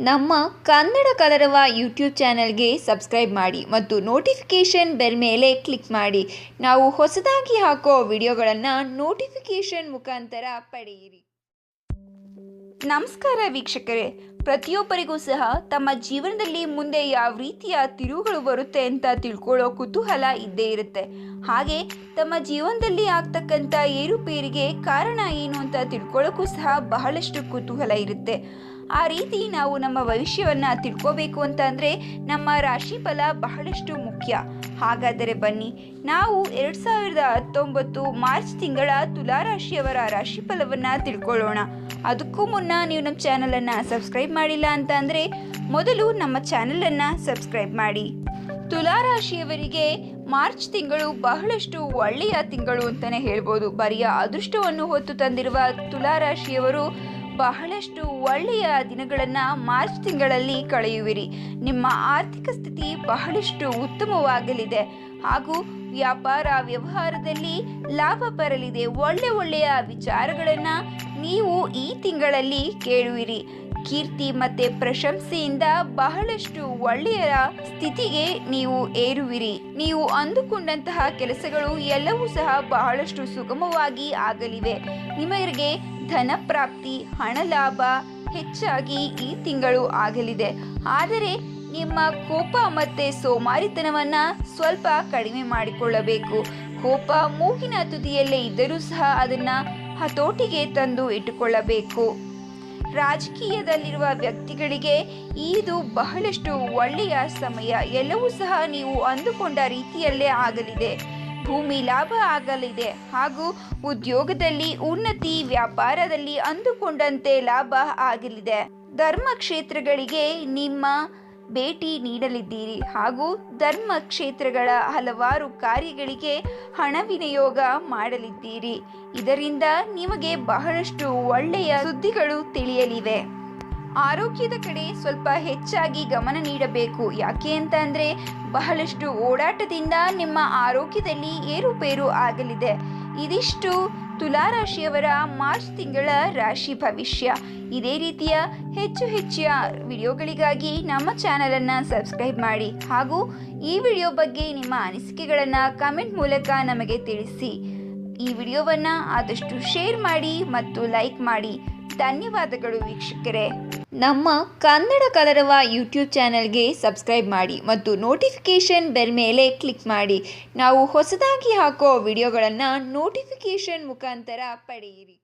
ನಮ್ಮ ಕನ್ನಡ ಕಲರವ ಯೂಟ್ಯೂಬ್ ಚಾನೆಲ್ಗೆ ಸಬ್ಸ್ಕ್ರೈಬ್ ಮಾಡಿ ಮತ್ತು ನೋಟಿಫಿಕೇಷನ್ ಬೆಲ್ ಮೇಲೆ ಕ್ಲಿಕ್ ಮಾಡಿ. ನಾವು ಹೊಸದಾಗಿ ಹಾಕೋ ವಿಡಿಯೋಗಳನ್ನು ನೋಟಿಫಿಕೇಷನ್ ಮುಖಾಂತರ ಪಡೆಯಿರಿ. ನಮಸ್ಕಾರ ವೀಕ್ಷಕರೇ, ಪ್ರತಿಯೊಬ್ಬರಿಗೂ ಸಹ ತಮ್ಮ ಜೀವನದಲ್ಲಿ ಮುಂದೆ ಯಾವ ರೀತಿಯ ತಿರುವುಗಳು ಬರುತ್ತೆ ಅಂತ ತಿಳ್ಕೊಳ್ಳೋ ಕುತೂಹಲ ಇದ್ದೇ ಇರುತ್ತೆ. ಹಾಗೆ ತಮ್ಮ ಜೀವನದಲ್ಲಿ ಆಗ್ತಕ್ಕಂಥ ಏರುಪೇರಿಗೆ ಕಾರಣ ಏನು ಅಂತ ತಿಳ್ಕೊಳ್ಳೋಕ್ಕೂ ಸಹ ಬಹಳಷ್ಟು ಕುತೂಹಲ ಇರುತ್ತೆ. ಆ ರೀತಿ ನಾವು ನಮ್ಮ ಭವಿಷ್ಯವನ್ನು ತಿಳ್ಕೋಬೇಕು ಅಂತ ಅಂದರೆ ನಮ್ಮ ರಾಶಿ ಫಲ ಬಹಳಷ್ಟು ಮುಖ್ಯ. ಹಾಗಾದರೆ ಬನ್ನಿ, ನಾವು 2019 ಮಾರ್ಚ್ ತಿಂಗಳ ತುಲಾರಾಶಿಯವರ ರಾಶಿ ಫಲವನ್ನು ತಿಳ್ಕೊಳ್ಳೋಣ. ಅದಕ್ಕೂ ಮುನ್ನ ನೀವು ನಮ್ಮ ಚಾನಲನ್ನು ಸಬ್ಸ್ಕ್ರೈಬ್ ಮಾಡಿಲ್ಲ ಅಂತ ಅಂದರೆ ಮೊದಲು ನಮ್ಮ ಚಾನಲನ್ನು ಸಬ್ಸ್ಕ್ರೈಬ್ ಮಾಡಿ. ತುಲಾರಾಶಿಯವರಿಗೆ ಮಾರ್ಚ್ ತಿಂಗಳು ಬಹಳಷ್ಟು ಒಳ್ಳೆಯ ತಿಂಗಳು ಅಂತಲೇ ಹೇಳ್ಬೋದು. ಬರಿಯ ಅದೃಷ್ಟವನ್ನು ಹೊತ್ತು ತಂದಿರುವ ತುಲಾರಾಶಿಯವರು ಬಹಳಷ್ಟು ಒಳ್ಳೆಯ ದಿನಗಳನ್ನು ಮಾರ್ಚ್ ತಿಂಗಳಲ್ಲಿ ಕಳೆಯುವಿರಿ. ನಿಮ್ಮ ಆರ್ಥಿಕ ಸ್ಥಿತಿ ಬಹಳಷ್ಟು ಉತ್ತಮವಾಗಲಿದೆ ಹಾಗೂ ವ್ಯಾಪಾರ ವ್ಯವಹಾರದಲ್ಲಿ ಲಾಭ ಬರಲಿದೆ. ಒಳ್ಳೆಯ ವಿಚಾರಗಳನ್ನು ನೀವು ಈ ತಿಂಗಳಲ್ಲಿ ಕೇಳುವಿರಿ. ಕೀರ್ತಿ ಮತ್ತು ಪ್ರಶಂಸೆಯಿಂದ ಬಹಳಷ್ಟು ಒಳ್ಳೆಯ ಸ್ಥಿತಿಗೆ ನೀವು ಏರುವಿರಿ. ನೀವು ಅಂದುಕೊಂಡಂತಹ ಕೆಲಸಗಳು ಎಲ್ಲವೂ ಸಹ ಬಹಳಷ್ಟು ಸುಗಮವಾಗಿ ಆಗಲಿವೆ. ನಿಮಗೆ ಧನ ಪ್ರಾಪ್ತಿ, ಹಣ ಲಾಭ ಹೆಚ್ಚಾಗಿ ಈ ತಿಂಗಳು ಆಗಲಿದೆ. ಆದರೆ ನಿಮ್ಮ ಕೋಪ ಮತ್ತು ಸೋಮಾರಿತನವನ್ನು ಸ್ವಲ್ಪ ಕಡಿಮೆ ಮಾಡಿಕೊಳ್ಳಬೇಕು. ಕೋಪ ಮೂಗಿನ ತುದಿಯಲ್ಲೇ ಇದ್ದರೂ ಸಹ ಅದನ್ನು ಹತೋಟಿಗೆ ತಂದು ಇಟ್ಟುಕೊಳ್ಳಬೇಕು. ರಾಜಕೀಯದಲ್ಲಿರುವ ವ್ಯಕ್ತಿಗಳಿಗೆ ಇದು ಬಹಳಷ್ಟು ಒಳ್ಳೆಯ ಸಮಯ. ಎಲ್ಲವೂ ಸಹ ನೀವು ಅಂದುಕೊಂಡ ರೀತಿಯಲ್ಲೇ ಆಗಲಿದೆ. ಭೂಮಿ ಲಾಭ ಆಗಲಿದೆ ಹಾಗೂ ಉದ್ಯೋಗದಲ್ಲಿ ಉನ್ನತಿ, ವ್ಯಾಪಾರದಲ್ಲಿ ಅಂದುಕೊಂಡಂತೆ ಲಾಭ ಆಗಲಿದೆ. ಧರ್ಮ ಕ್ಷೇತ್ರಗಳಿಗೆ ನಿಮ್ಮ ಭೇಟಿ ನೀಡಲಿದ್ದೀರಿ ಹಾಗೂ ಧರ್ಮ ಕ್ಷೇತ್ರಗಳ ಹಲವಾರು ಕಾರ್ಯಗಳಿಗೆ ಹಣ ವಿನಿಯೋಗ ಮಾಡಲಿದ್ದೀರಿ. ಇದರಿಂದ ನಿಮಗೆ ಬಹಳಷ್ಟು ಒಳ್ಳೆಯ ಸುದ್ದಿಗಳು ತಿಳಿಯಲಿವೆ. ಆರೋಗ್ಯದ ಕಡೆ ಸ್ವಲ್ಪ ಹೆಚ್ಚಾಗಿ ಗಮನ ನೀಡಬೇಕು. ಯಾಕೆ ಅಂತ ಅಂದರೆ ಬಹಳಷ್ಟು ಓಡಾಟದಿಂದ ನಿಮ್ಮ ಆರೋಗ್ಯದಲ್ಲಿ ಏರುಪೇರು ಆಗಲಿದೆ. ಇದಿಷ್ಟು ತುಲಾರಾಶಿಯವರ ಮಾರ್ಚ್ ತಿಂಗಳ ರಾಶಿ ಭವಿಷ್ಯ. ಇದೇ ರೀತಿಯ ಹೆಚ್ಚಿನ ವಿಡಿಯೋಗಳಿಗಾಗಿ ನಮ್ಮ ಚಾನಲನ್ನು ಸಬ್ಸ್ಕ್ರೈಬ್ ಮಾಡಿ ಹಾಗೂ ಈ ವಿಡಿಯೋ ಬಗ್ಗೆ ನಿಮ್ಮ ಅನಿಸಿಕೆಗಳನ್ನು ಕಮೆಂಟ್ ಮೂಲಕ ನಮಗೆ ತಿಳಿಸಿ. ಈ ವಿಡಿಯೋವನ್ನು ಆದಷ್ಟು ಶೇರ್ ಮಾಡಿ ಮತ್ತು ಲೈಕ್ ಮಾಡಿ. ಧನ್ಯವಾದಗಳು ವೀಕ್ಷಕರೇ. ನಮ್ಮ ಕನ್ನಡ ಕಲರವ ಯೂಟ್ಯೂಬ್ ಚಾನೆಲ್ಗೆ ಸಬ್ಸ್ಕ್ರೈಬ್ ಮಾಡಿ ಮತ್ತು ನೋಟಿಫಿಕೇಷನ್ ಬೆಲ್ ಮೇಲೆ ಕ್ಲಿಕ್ ಮಾಡಿ. ನಾವು ಹೊಸದಾಗಿ ಹಾಕೋ ವಿಡಿಯೋಗಳನ್ನು ನೋಟಿಫಿಕೇಷನ್ ಮುಖಾಂತರ ಪಡೆಯಿರಿ.